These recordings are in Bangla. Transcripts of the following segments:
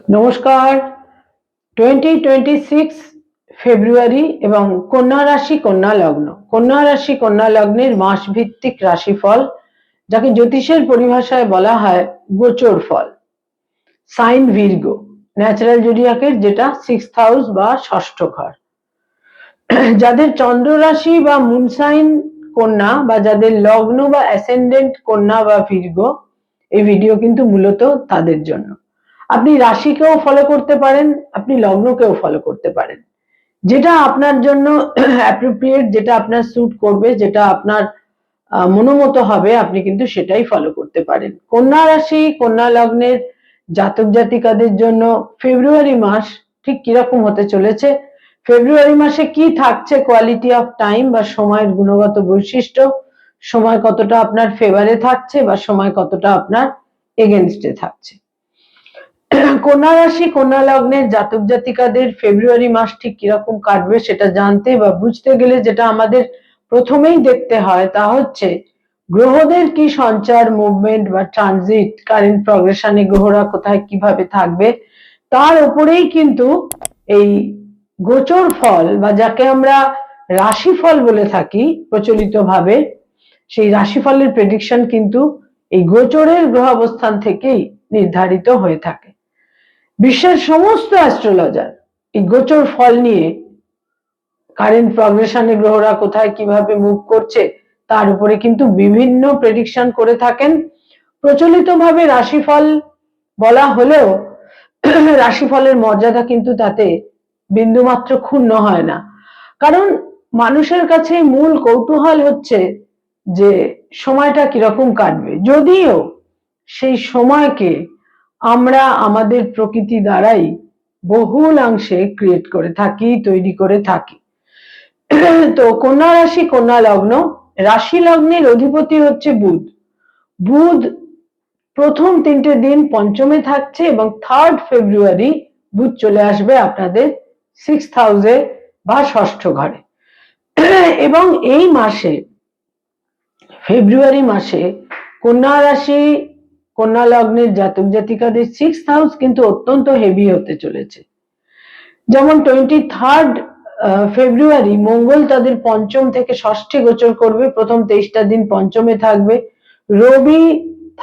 নমস্কার। 2026 ফেব্রুয়ারি এবং কন্যা রাশি কন্যা লগ্ন। কন্যা রাশি কন্যা লগ্নের মাস ভিত্তিক রাশিফল, যাকে জ্যোতিষের পরিভাষায় বলা হয় গোচর ফল। সাইন ভির্গো, ন্যাচারাল জোডিয়াকের যেটা 6th হাউস বা ষষ্ঠ ঘর। যাদের চন্দ্র রাশি বা মুন সাইন কন্যা বা যাদের লগ্ন বা অ্যাসেন্ডেন্ট কন্যা বা ভির্গো, এই ভিডিও কিন্তু মূলত তাদের জন্য। আপনি রাশিকেও ফলো করতে পারেন, আপনি লগ্নকেও ফলো করতে পারেন, যেটা আপনার জন্য অ্যাপ্রোপ্রিয়েট, যেটা আপনার স্যুট করবে, যেটা আপনার মনোমতো হবে, আপনি কিন্তু সেটাই ফলো করতে পারেন। কন্যা রাশি কন্যা লগ্নের জাতক জাতিকাদের জন্য ফেব্রুয়ারি মাস ঠিক কিরকম হতে চলেছে, ফেব্রুয়ারি মাসে কি থাকছে কোয়ালিটি অফ টাইম বা সময়ের গুণগত বৈশিষ্ট্য, সময় কতটা আপনার ফেভারে থাকছে বা সময় কতটা আপনার এগেনস্টে থাকছে। কন্যা রাশি কন্যা লগ্নের জাতক জাতিকাদের ফেব্রুয়ারি মাস ঠিক কিরকম কাটবে সেটা জানতে বা বুঝতে গেলে যেটা আমাদের প্রথমেই দেখতে হয় তা হচ্ছে গ্রহদের কি সঞ্চার, মুভমেন্ট বা ট্রানজিট, কারেন্ট প্রগ্রেশনে গ্রহরা কোথায় কিভাবে থাকবে, তার উপরেই কিন্তু এই গোচর ফল বা যাকে আমরা রাশিফল বলে থাকি প্রচলিতভাবে, সেই রাশিফলের প্রেডিকশন কিন্তু এই গোচরের গ্রহ অবস্থান থেকেই নির্ধারিত হয়ে থাকে। বিশ্বের সমস্ত অ্যাস্ট্রোলজার এই গোচর ফল নিয়ে, কারেন্ট প্রগ্রেশনে গ্রহরা কোথায় কিভাবে মুভ করছে তার উপরে কিন্তু বিভিন্ন প্রেডিকশন করে থাকেন। প্রচলিতভাবে রাশিফল বলা হলেও রাশিফলের মর্যাদা কিন্তু তাতে বিন্দুমাত্র ক্ষুণ্ণ হয় না, কারণ মানুষের কাছে মূল কৌতূহল হচ্ছে যে সময়টা কিরকম কাটবে, যদিও সেই সময়কে আমরা আমাদের প্রকৃতি দ্বারাই বহুলাংশে ক্রিয়েট করে থাকি, তৈরি করে থাকি। তো কন্যা রাশি কন্যা লগ্ন, রাশি লগ্নের অধিপতি হচ্ছে বুধ। বুধ প্রথম 3টে দিন পঞ্চমে থাকছে এবং 3rd ফেব্রুয়ারি বুধ চলে আসবে আপনাদের 6th হাউসে বা ষষ্ঠ ঘরে। এবং এই মাসে ফেব্রুয়ারি মাসে কন্যা রাশি কন্যা লগ্নের জাতক জাতিকাদের 6th হাউস কিন্তু অত্যন্ত হেভি হতে চলেছে। যেমন 23rd ফেব্রুয়ারি মঙ্গল তাদের পঞ্চম থেকে ষষ্ঠে গোচর করবে, প্রথম 23টা দিন পঞ্চমে থাকবে। রবি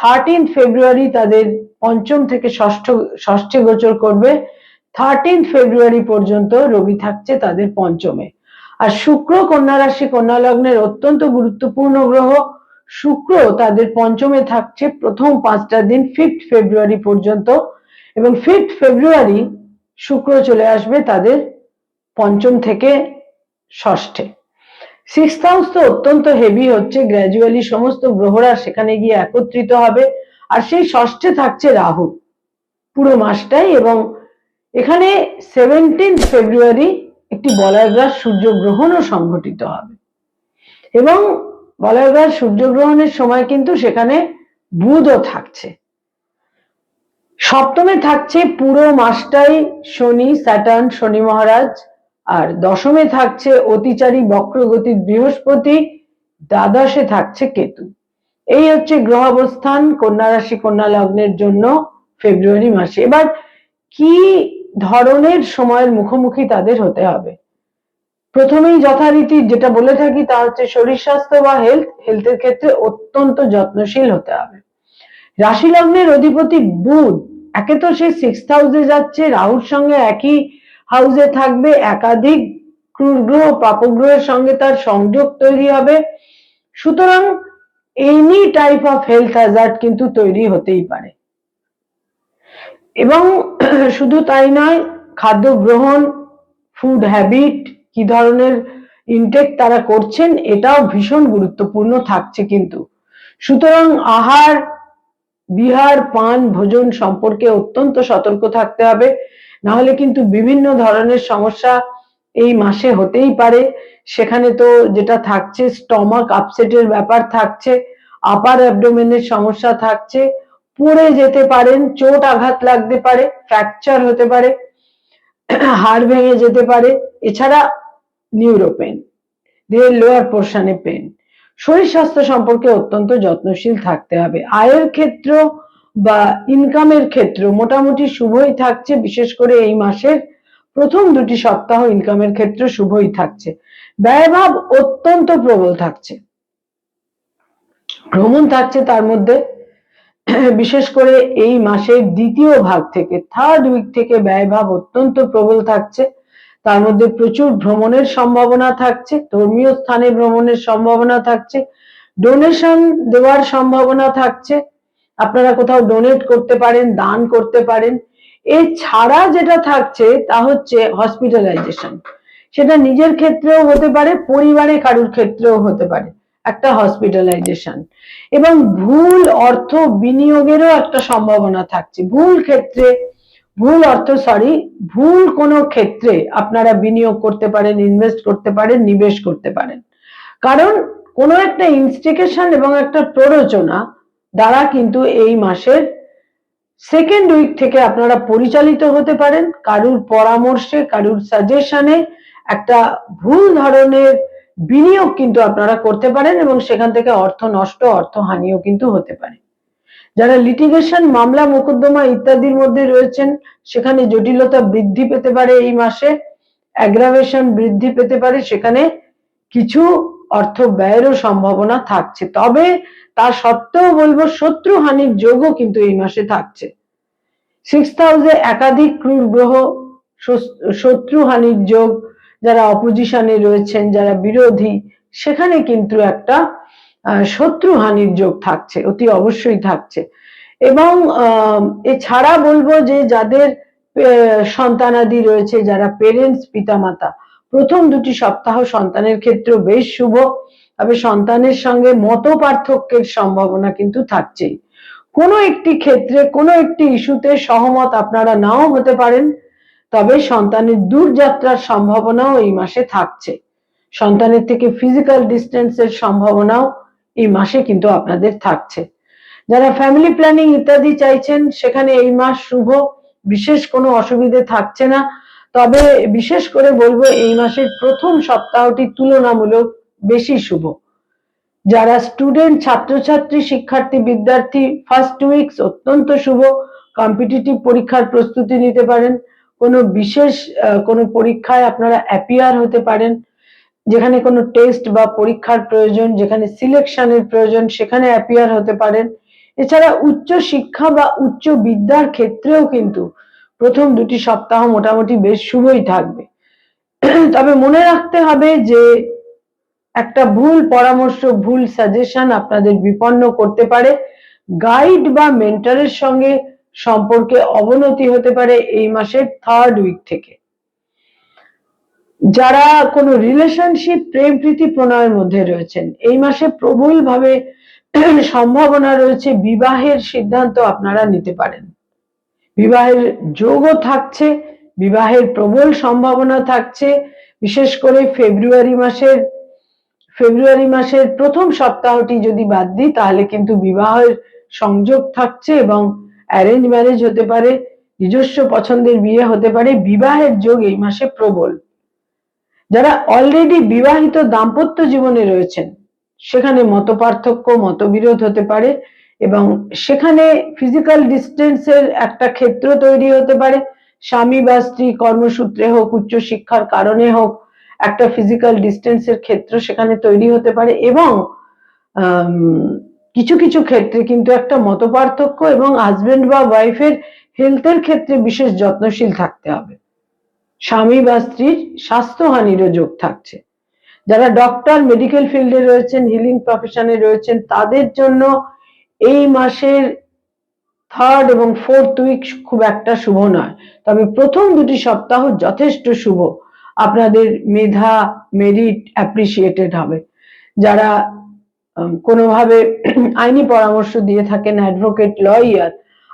13th ফেব্রুয়ারি তাদের পঞ্চম থেকে ষষ্ঠে গোচর করবে। 13th ফেব্রুয়ারি পর্যন্ত রবি থাকছে তাদের পঞ্চমে। আর শুক্র কন্যা রাশি কন্যা লগ্নের অত্যন্ত গুরুত্বপূর্ণ গ্রহ, শুক্র তাদের পঞ্চমে থাকছে প্রথম 5টা দিন 5th ফেব্রুয়ারি পর্যন্ত, এবং 5th ফেব্রুয়ারি শুক্র চলে আসবে তাদের পঞ্চম থেকে ষষ্ঠে। 6th হাউস তো অত্যন্ত হেভি হচ্ছে, গ্র্যাজুয়ালি সমস্ত গ্রহরা সেখানে গিয়ে একত্রিত হবে। আর সেই ষষ্ঠে থাকছে রাহু পুরো মাসটাই, এবং এখানে 17th ফেব্রুয়ারি একটি বলয়গ্রাস সূর্যগ্রহণও সংঘটিত হবে, এবং বলয়গ্রাস সূর্যগ্রহণের সময় কিন্তু সেখানে বুধও থাকছে। সপ্তমে থাকছে পুরো মাসটাই শনি, স্যাটার্ন, শনি মহারাজ। আর দশমে থাকছে অতিচারী বক্রগতির বৃহস্পতি, দ্বাদশে থাকছে কেতু। এই হচ্ছে গ্রহ অবস্থান কন্যা রাশি কন্যা লগ্নের জন্য ফেব্রুয়ারি মাসে। এবার কি ধরনের সময়ের মুখোমুখি তাদের হতে হবে, প্রথমেই যথারীতি যেটা বলে থাকি তা হচ্ছে শরীর স্বাস্থ্য বা হেলথের ক্ষেত্রে অত্যন্ত যত্নশীল হতে হবে। রাশি লগ্নের অধিপতি বুধ একে তো সে 6th হাউসে যাচ্ছে, রাহুর সঙ্গে একই হাউসে থাকবে, একাধিক ক্রূর গ্রহ পাপগ্রহের সঙ্গে তার সংযোগ তৈরি হবে, সুতরাং any type of health Hazard কিন্তু তৈরি হতেই পারে। এবং শুধু তাই নয়, খাদ্য গ্রহণ, ফুড হ্যাবিট, কি ধরনের ইনটেক তারা করছেন এটাও ভীষণ গুরুত্বপূর্ণ থাকছে কিন্তু। সুতরাং আহার বিহার পান ভোজন সম্পর্কে অত্যন্ত সতর্ক থাকতে হবে, না হলে কিন্তু বিভিন্ন ধরনের সমস্যা এই মাসে হতেই পারে। সেখানে তো যেটা থাকছে স্টমাক আপসেটের ব্যাপার থাকছে, আপার অ্যাবডোমেনের সমস্যা থাকছে, পড়ে যেতে পারেন, চোট আঘাত লাগতে পারে, ফ্র্যাকচার হতে পারে, হাড় ভেঙে যেতে পারে, এছাড়া নিউরোপেন, দেহের লোয়ার পোর্শনে পেন। শরীর স্বাস্থ্য সম্পর্কে অত্যন্ত যত্নশীল থাকতে হবে। আয়ের ক্ষেত্র বা ইনকামের ক্ষেত্র মোটামুটি শুভই থাকছে। বিশেষ করে এই মাসের প্রথম 2টি সপ্তাহ ইনকামের ক্ষেত্রে শুভই থাকছে। ব্যয়ভাব অত্যন্ত প্রবল থাকছে। ভ্রমণ থাকছে তার মধ্যে, বিশেষ করে এই মাসের দ্বিতীয় ভাগ থেকে, 3rd উইক থেকে ব্যয়ভাব অত্যন্ত প্রবল থাকছে। তার মধ্যে প্রচুর ভ্রমণের সম্ভাবনা থাকছে, ধর্মীয় স্থানে ভ্রমণের সম্ভাবনা থাকছে, ডোনেশন দেওয়ার সম্ভাবনা থাকছে, আপনারা কোথাও ডোনেট করতে পারেন, দান করতে পারেন। এছাড়া যেটা থাকছে তা হচ্ছে হসপিটালাইজেশন। সেটা নিজের ক্ষেত্রেও হতে পারে, পরিবারে কারুর ক্ষেত্রেও হতে পারে একটা হসপিটালাইজেশন। এবং ভুল অর্থ বিনিয়োগেরও একটা সম্ভাবনা থাকছে। ভুল কোনো ক্ষেত্রে আপনারা বিনিয়োগ করতে পারেন, ইনভেস্ট করতে পারেন, নিবেশ করতে পারেন। কারণ কোনো একটা ইনস্টিগেশন এবং একটা প্ররোচনা দ্বারা কিন্তু এই মাসের 2nd উইক থেকে আপনারা পরিচালিত হতে পারেন। কারুর পরামর্শে, কারুর সাজেশনে একটা ভুল ধরনের বিনিয়োগ কিন্তু আপনারা করতে পারেন এবং সেখান থেকে অর্থ নষ্ট, অর্থহানিও কিন্তু হতে পারে। যারা লিটিগেশন, মামলা মোকদ্দমা ইত্যাদির মধ্যে রয়েছেন, সেখানে জটিলতা বৃদ্ধি পেতে পারে এই মাসে, অ্যাগ্রাভেশন বৃদ্ধি পেতে পারে, সেখানে কিছু অর্থ ব্যয়েরও সম্ভাবনা থাকছে। তবে তা সত্ত্বেও বলবো শত্রুহানির যোগও কিন্তু এই মাসে থাকছে। 6th হাউসে একাধিক ক্রূর গ্রহ, শত্রুহানির যোগ, যারা অপোজিশনে রয়েছেন, যারা বিরোধী, সেখানে কিন্তু একটা শত্রুহানির যোগ থাকছে, অতি অবশ্যই থাকছে। এবং এছাড়া বলবো যে যাদের সন্তানাদি রয়েছে, যারা পেরেন্টস, পিতামাতা, প্রথম 2টি সপ্তাহ সন্তানের ক্ষেত্রে বেশ শুভ। তবে সন্তানের সঙ্গে মত পার্থক্যের সম্ভাবনা কিন্তু থাকছেই। কোনো একটি ক্ষেত্রে, কোনো একটি ইস্যুতে সহমত আপনারা নাও হতে পারেন। তবে সন্তানের দূরযাত্রার সম্ভাবনাও এই মাসে থাকছে। সন্তানের থেকে ফিজিক্যাল ডিস্টেন্সের সম্ভাবনাও এই মাসে কিন্তু আপনাদের থাকছে। যারা ফ্যামিলি প্ল্যানিং ইত্যাদি চাইছেন, সেখানে এই মাস শুভ, বিশেষ কোনো অসুবিধে থাকছে না। তবে বিশেষ করে বলবো এই মাসের প্রথম সপ্তাহটি তুলনামূলক বেশি শুভ। যারা স্টুডেন্ট, ছাত্রছাত্রী, শিক্ষার্থী, বিদ্যার্থী, 1st উইকস অত্যন্ত শুভ। কম্পিটিটিভ পরীক্ষার প্রস্তুতি নিতে পারেন, কোনো বিশেষ কোনো পরীক্ষায় আপনারা অ্যাপিয়ার হতে পারেন, যেখানে কোনো টেস্ট বা পরীক্ষার প্রয়োজন, যেখানে সিলেকশনের প্রয়োজন, সেখানে অ্যাপিয়ার হতে পারেন। এছাড়া উচ্চ শিক্ষা বা উচ্চ বিদ্যার ক্ষেত্রেও কিন্তু প্রথম 2টি সপ্তাহ মোটামুটি বেশ শুভই থাকবে। তবে মনে রাখতে হবে যে একটা ভুল পরামর্শ, ভুল সাজেশন আপনাদের বিপন্ন করতে পারে। গাইড বা মেন্টরের সঙ্গে সম্পর্কে অবনতি হতে পারে এই মাসের 3rd উইক থেকে। যারা কোনো রিলেশনশিপ, প্রেম প্রীতি প্রণয়ের মধ্যে রয়েছেন, এই মাসে প্রবলভাবে সম্ভাবনা রয়েছে বিবাহের সিদ্ধান্ত আপনারা নিতে পারেন। বিবাহের যোগও থাকছে, বিবাহের প্রবল সম্ভাবনা থাকছে। বিশেষ করে ফেব্রুয়ারি মাসের প্রথম সপ্তাহটি যদি বাদ দিই, তাহলে কিন্তু বিবাহের সংযোগ থাকছে এবং অ্যারেঞ্জ ম্যারেজ হতে পারে, নিজস্ব পছন্দের বিয়ে হতে পারে। বিবাহের যোগ এই মাসে প্রবল। যারা অলরেডি বিবাহিত দাম্পত্য জীবনে রয়েছেন, সেখানে মতপার্থক্য, মতবিরোধ হতে পারে এবং সেখানে ফিজিক্যাল ডিস্টেন্সের একটা ক্ষেত্র তৈরি হতে পারে। স্বামী বা স্ত্রী কর্মসূত্রে হোক, উচ্চশিক্ষার কারণে হোক, একটা ফিজিক্যাল ডিস্টেন্সের ক্ষেত্র সেখানে তৈরি হতে পারে এবং কিছু কিছু ক্ষেত্রে কিন্তু একটা মতপার্থক্য এবং হাজবেন্ড বা ওয়াইফের হেলথের ক্ষেত্রে বিশেষ যত্নশীল থাকতে হবে। স্বামী বা স্ত্রীর স্বাস্থ্যহানিরও যোগ থাকছে। যারা ডক্টর, মেডিকেল ফিল্ডে রয়েছেন, হিলিং প্রফেশনে রয়েছেন, তাদের জন্য এই মাসের 3rd এবং 4th উইক খুব একটা শুভ নয়। তবে প্রথম 2টি সপ্তাহ যথেষ্ট শুভ। আপনাদের মেধা, মেরিট অ্যাপ্রিসিয়েটেড হবে। যারা কোনোভাবে আইনি পরামর্শ দিয়ে থাকেন, অ্যাডভোকেট, লয়ার,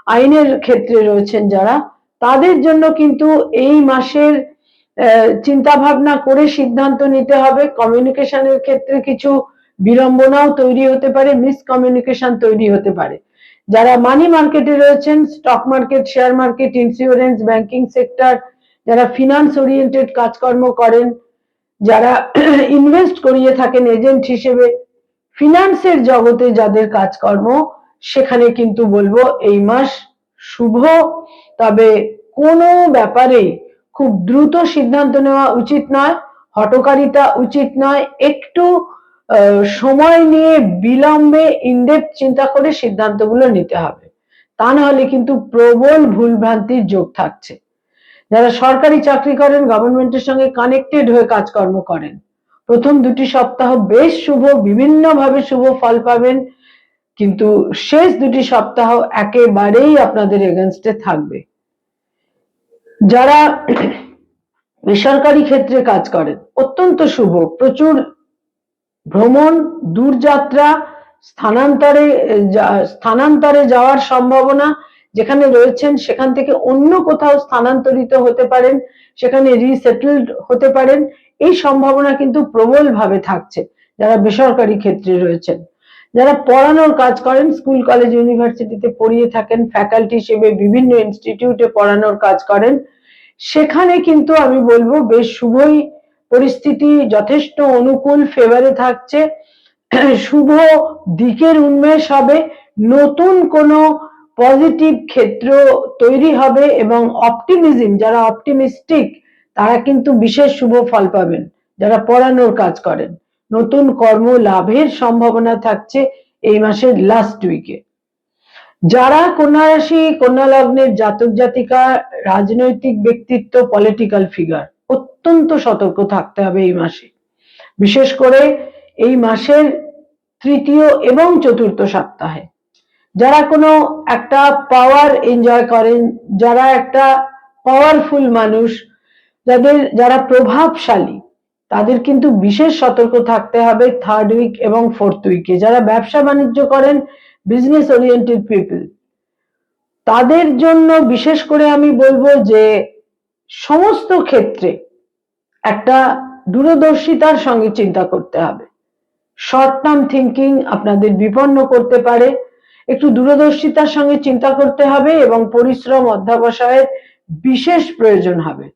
আইনের ক্ষেত্রে রয়েছেন যারা, তাদের জন্য কিন্তু এই মাসের চিন্তা ভাবনা করে সিদ্ধান্ত নিতে হবে। কমিউনিকেশনের ক্ষেত্রে কিছু বিড়ম্বনাও তৈরি হতে পারে, মিসকমিউনিকেশন তৈরি হতে পারে। যারা মানি মার্কেটে রয়েছেন, stock market, share market, insurance, banking sector, যারা ফিনান্স ওরিয়েন্টেড কাজকর্ম করেন, যারা ইনভেস্ট করিয়ে থাকেন এজেন্ট হিসেবে, ফিনান্সের জগতে যাদের কাজকর্ম, সেখানে কিন্তু বলবো এই মাস শুভ। তবে কোনো ব্যাপারে খুব দ্রুত সিদ্ধান্ত নেওয়া উচিত নয়, হঠকারিতা উচিত নয়, একটু সময় নিয়ে বিলম্বে ইনডেপথ চিন্তা করে সিদ্ধান্তগুলো নিতে হবে, তা না হলে কিন্তু প্রবল ভুলভ্রান্তির যোগ থাকছে। যারা সরকারি চাকরি করেন, গভর্নমেন্টের সঙ্গে কানেক্টেড হয়ে কাজকর্ম করেন, প্রথম 2টি সপ্তাহ বেশ শুভ, বিভিন্নভাবে শুভ ফল পাবেন, কিন্তু শেষ 2টি সপ্তাহ একেবারেই আপনাদের এগেনস্টে থাকবে। যারা বেসরকারি ক্ষেত্রে কাজ করেন, অত্যন্ত শুভ, প্রচুর ভ্রমণ, দূরযাত্রা, স্থানান্তরে যাওয়ার সম্ভাবনা, যেখানে রয়েছেন সেখান থেকে অন্য কোথাও স্থানান্তরিত হতে পারেন, সেখানে রিসেটেলড হতে পারেন, এই সম্ভাবনা কিন্তু প্রবল ভাবে থাকছে যারা বেসরকারি ক্ষেত্রে রয়েছেন। যারা পড়ানোর কাজ করেন, স্কুল কলেজ ইউনিভার্সিটিতে পড়িয়ে থাকেন, ফ্যাকাল্টি হিসেবে বিভিন্ন ইনস্টিটিউটে পড়ানোর কাজ করেন, সেখানে কিন্তু আমি বলবো বেশ শুভই পরিস্থিতি, যথেষ্ট অনুকূল, ফেভারে থাকছে, শুভ দিকের উন্মেষ হবে, নতুন কোনো পজিটিভ ক্ষেত্র তৈরি হবে এবং অপটিমিজম, যারা অপটিমিস্টিক তারা কিন্তু বিশেষ শুভ ফল পাবেন। যারা পড়ানোর কাজ করেন, নতুন কর্ম লাভের সম্ভাবনা থাকছে এই মাসের লাস্ট উইকে। যারা কন্যা রাশি কন্যা লগ্নের জাতক জাতিকা, রাজনৈতিক ব্যক্তিত্ব, পলিটিক্যাল ফিগার, অত্যন্ত সতর্ক থাকতে হবে এই মাসে, বিশেষ করে এই মাসের 3য় এবং 4র্থ সপ্তাহে। যারা কোনো একটা পাওয়ার এনজয় করেন, যারা একটা পাওয়ারফুল মানুষ, যারা প্রভাবশালী, তাদের কিন্তু বিশেষ সতর্ক থাকতে হবে 3rd উইক এবং 4th উইকে। যারা ব্যবসা বাণিজ্য করেন, বিজনেস ওরিয়েন্টেড পিপল, তাদের জন্য বিশেষ করে আমি বলবো যে সমস্ত ক্ষেত্রে একটা দূরদর্শিতার সঙ্গে চিন্তা করতে হবে। শর্ট টার্ম থিঙ্কিং আপনাদের বিপন্ন করতে পারে, একটু দূরদর্শিতার সঙ্গে চিন্তা করতে হবে এবং পরিশ্রম অধ্যবসায়ের বিশেষ প্রয়োজন হবে।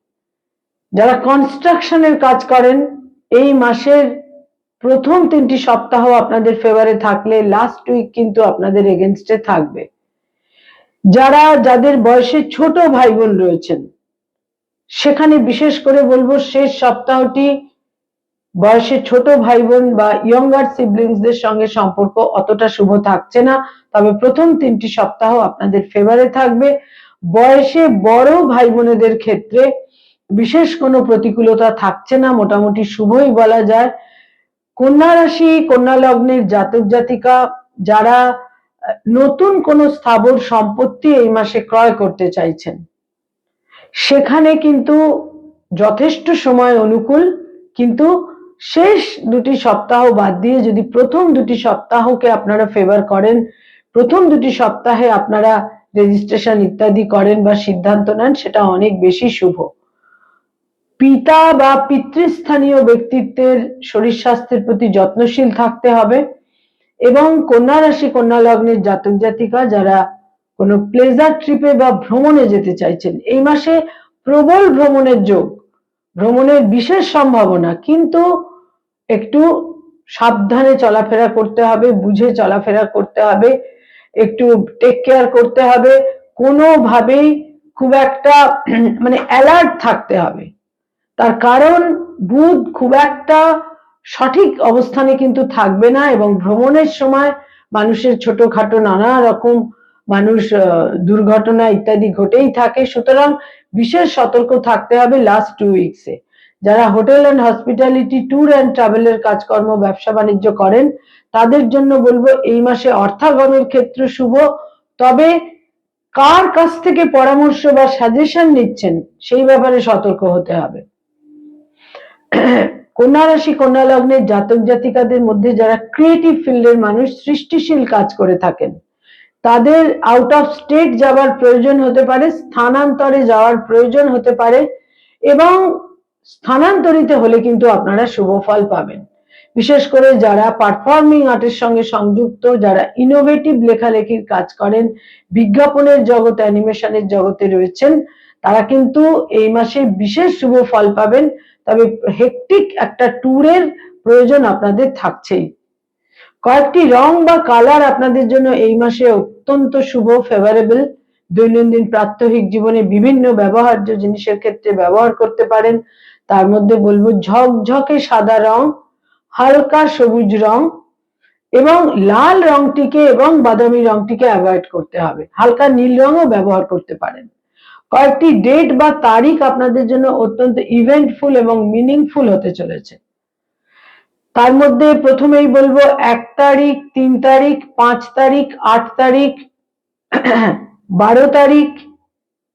যারা কনস্ট্রাকশনের কাজ করেন, এই মাসের প্রথম 3টি সপ্তাহ আপনাদের ফেভারে থাকলে লাস্ট উইক কিন্তু আপনাদের এগেনস্টে থাকবে। যাদের বয়সে ছোট ভাই বোন রয়েছেন, সেখানে বিশেষ করে বলবো শেষ সপ্তাহটি বয়সে ছোট ভাই বোন বা ইয়ঙ্গার সিবলিংসদের সঙ্গে সম্পর্ক অতটা শুভ থাকছে না, তবে প্রথম 3টি সপ্তাহ আপনাদের ফেভারে থাকবে। বয়সে বড় ভাই বোনেদের ক্ষেত্রে বিশেষ কোনো প্রতিকূলতা থাকছে না, মোটামুটি শুভই বলা যায়। কন্যা রাশি কন্যা লগ্নের জাতক জাতিকা, যারা নতুন কোনো স্থাবর সম্পত্তি এই মাসে ক্রয় করতে চাইছেন, সেখানে কিন্তু যথেষ্ট সময় অনুকূল, কিন্তু শেষ 2টি সপ্তাহ বাদ দিয়ে যদি প্রথম 2টি সপ্তাহকে আপনারা ফেভার করেন, প্রথম 2টি সপ্তাহে আপনারা রেজিস্ট্রেশন ইত্যাদি করেন বা সিদ্ধান্ত নেন, সেটা অনেক বেশি শুভ। পিতা বা পিতৃস্থানীয় ব্যক্তিত্বের শরীর স্বাস্থ্যের প্রতি যত্নশীল থাকতে হবে। এবং কন্যা রাশি কন্যা লগ্নের জাতক জাতিকা, যারা কোনো প্লেজার ট্রিপে বা ভ্রমণে যেতে চাইছেন, এই মাসে প্রবল ভ্রমণের যোগ, ভ্রমণের বিশেষ সম্ভাবনা, কিন্তু একটু সাবধানে চলাফেরা করতে হবে, বুঝে চলাফেরা করতে হবে, একটু টেক কেয়ার করতে হবে, কোনোভাবেই খুব একটা মানে অ্যালার্ট থাকতে হবে। তার কারণ বুধ খুব একটা সঠিক অবস্থানে কিন্তু থাকবে না এবং ভ্রমণের সময় মানুষের ছোটখাটো নানা রকম দুর্ঘটনা ইত্যাদি ঘটেই থাকে, সুতরাং বিশেষ সতর্ক থাকতে হবে লাস্ট 2 উইকসে। যারা hotel and hospitality, tour and ট্রাভেলের কাজকর্ম, ব্যবসা বাণিজ্য করেন, তাদের জন্য বলবো এই মাসে অর্থাগমের ক্ষেত্র শুভ, তবে কার কাছ থেকে পরামর্শ বা সাজেশন নিচ্ছেন সেই ব্যাপারে সতর্ক হতে হবে। কন্যা রাশি কন্যা লগ্নের জাতক জাতিকাদের মধ্যে যারা ক্রিয়েটিভ ফিল্ডের মানুষ, সৃষ্টিশীল কাজ করে থাকেন, তাদের আউট অফ স্টেট যাওয়ার প্রয়োজন হতে পারে, স্থানান্তরে যাওয়ার প্রয়োজন হতে পারে, এবং স্থানান্তরিত হলে কিন্তু আপনারা শুভ ফল পাবেন। বিশেষ করে যারা পারফর্মিং আর্টের সঙ্গে সংযুক্ত, যারা ইনোভেটিভ লেখালেখির কাজ করেন, বিজ্ঞাপনের জগৎ, অ্যানিমেশনের জগতে রয়েছেন, তারা কিন্তু এই মাসে বিশেষ শুভ ফল পাবেন। তবে হেকটিক একটা ট্যুরের প্রয়োজন আপনাদের থাকছেই। কয়েকটি রং বা কালার আপনাদের জন্য এই মাসে অত্যন্ত শুভ, ফেভারেবল। দৈনন্দিন প্রাত্যহিক জীবনে বিভিন্ন ব্যবহার্য জিনিসের ক্ষেত্রে ব্যবহার করতে পারেন। তার মধ্যে বলবো ঝকঝকে সাদা রং, হালকা সবুজ রং এবং লাল রংটিকে এবং বাদামি রংটিকে অ্যাভয়েড করতে হবে। হালকা নীল রঙও ব্যবহার করতে পারেন। কয়েকটি ডেট বা তারিখ আপনাদের জন্য অত্যন্ত ইভেন্টফুল এবং মিনিংফুল হতে চলেছে। তার মধ্যে প্রথমেই বলবো 1 তারিখ, 3 তারিখ, 5 তারিখ, 8 তারিখ, 12 তারিখ,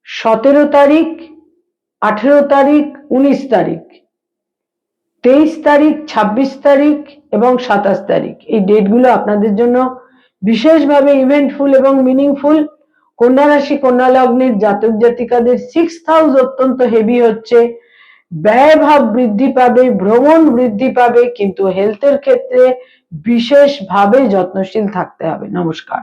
17 তারিখ, 18 তারিখ, 19 তারিখ, 23 তারিখ, 26 তারিখ এবং 27 তারিখ। এই ডেটগুলো আপনাদের জন্য বিশেষভাবে ইভেন্টফুল এবং মিনিংফুল। কন্যা রাশি কন্যা লগ্নের জাতক জাতিকাদের 6th হাউস অত্যন্ত হেভি হচ্ছে। ব্যয়ভাব বৃদ্ধি পাবে, ভ্রমণ বৃদ্ধি পাবে, কিন্তু হেলথের ক্ষেত্রে বিশেষভাবে যত্নশীল থাকতে হবে। নমস্কার।